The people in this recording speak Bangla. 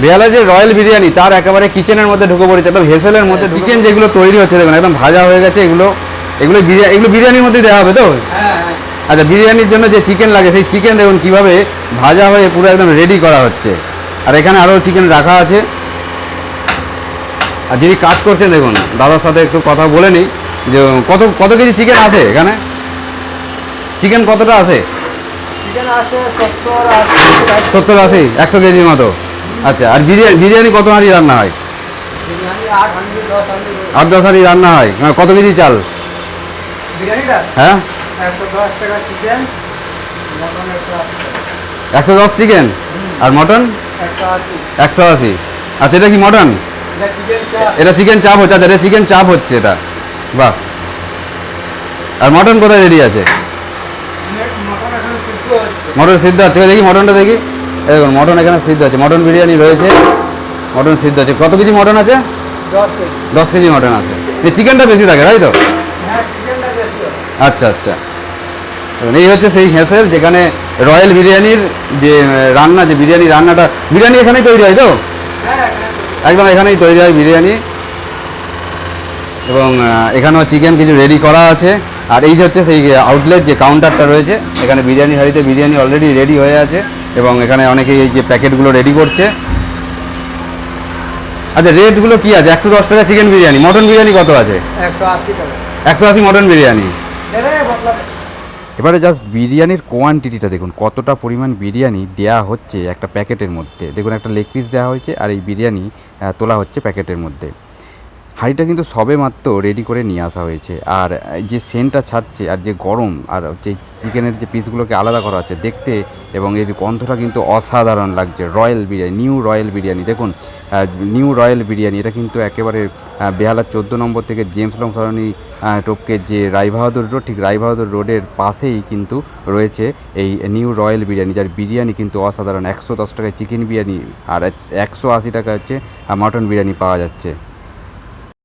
বেহালা যে রয়্যাল বিরিয়ানি তার একেবারে কিচেনের মধ্যে ঢুকে পড়েছে, একদম হেসেলের মধ্যে চিকেন যেগুলো তৈরি হচ্ছে দেখুন একদম ভাজা হয়ে গেছে। এগুলো বিরিয়ানির মধ্যে দেওয়া হবে তো? আচ্ছা, বিরিয়ানির জন্য যে চিকেন লাগে সেই চিকেন দেখুন কীভাবে ভাজা হয়ে পুরো একদম রেডি করা হচ্ছে। আর এখানে আরও চিকেন রাখা আছে। আর যিনি কাজ করছেন দেখুন, দাদার সাথে একটু কথা বলে নিই যে কত কেজি চিকেন আছে এখানে, চিকেন কতটা আছে? 70-80 100 কেজির মতো। আচ্ছা, আর বিরিয়ানি কত হাঁড়ি রান্না হয়? 8-10 হাঁড়ি রান্না হয়। কত কেজি চাল? হ্যাঁ, 110 চিকেন আর মটন 180। আচ্ছা, এটা কি মটন? এটা চিকেন চাপ হচ্ছে। আচ্ছা, এটা চিকেন চাপ হচ্ছে এটা। বাহ। আর মটন কোথায় রেডি আছে? মটন সিদ্ধ হচ্ছে, দেখি মটনটা দেখি। দেখুন মটন এখানে সিদ্ধ হচ্ছে, মটন বিরিয়ানি রয়েছে, মটন সিদ্ধ হচ্ছে। কত কেজি মটন আছে? 10 কেজি মটন আছে। এই চিকেনটা বেশি থাকে তাই তো? আচ্ছা আচ্ছা, এই হচ্ছে সেই হেসেল যেখানে রয়্যাল বিরিয়ানির যে রান্না, যে বিরিয়ানি রান্নাটা, বিরিয়ানি এখানেই তৈরি হয় তো? একদম এখানেই তৈরি হয় বিরিয়ানি। এবং এখানেও চিকেন কিছু রেডি করা আছে। আর এই যে হচ্ছে সেই আউটলেট যে কাউন্টারটা রয়েছে, এখানে বিরিয়ানি হাঁড়িতে বিরিয়ানি অলরেডি রেডি হয়ে আছে এবং এখানে অনেকেই এই যে প্যাকেটগুলো রেডি করছে। আচ্ছা, রেটগুলো কি আছে? 110 টাকা চিকেন বিরিয়ানি। মটন বিরিয়ানি কত আছে? 180 মটন বিরিয়ানি। এবারে জাস্ট বিরিয়ানির কোয়ান্টিটিটা দেখুন, কতটা পরিমাণ বিরিয়ানি দেয়া হচ্ছে একটা প্যাকেটের মধ্যে। দেখুন একটা লেগ পিস দেওয়া হয়েছে আর এই বিরিয়ানি তোলা হচ্ছে প্যাকেটের মধ্যে। হাঁড়িটা কিন্তু সবে মাত্র রেডি করে নিয়ে আসা হয়েছে। আর যে সেন্টটা ছাড়ছে আর যে গরম, আর যে চিকেনের যে পিসগুলোকে আলাদা করা হচ্ছে দেখতে, এবং এর গন্ধটা কিন্তু অসাধারণ লাগছে। Royal biryani, new royal biryani দেখুন, নিউ রয়্যাল বিরিয়ানি। এটা কিন্তু একেবারে বেহালার 14 নম্বর থেকে জেমস লং সরণি টপকে যে রায়বাহাদুর রোড, ঠিক রায়বাহাদুর রোডের পাশেই কিন্তু রয়েছে এই নিউ রয়্যাল বিরিয়ানি, যার বিরিয়ানি কিন্তু অসাধারণ। 110 টাকায় চিকেন বিরিয়ানি আর 180 টাকা হচ্ছে মটন বিরিয়ানি পাওয়া যাচ্ছে।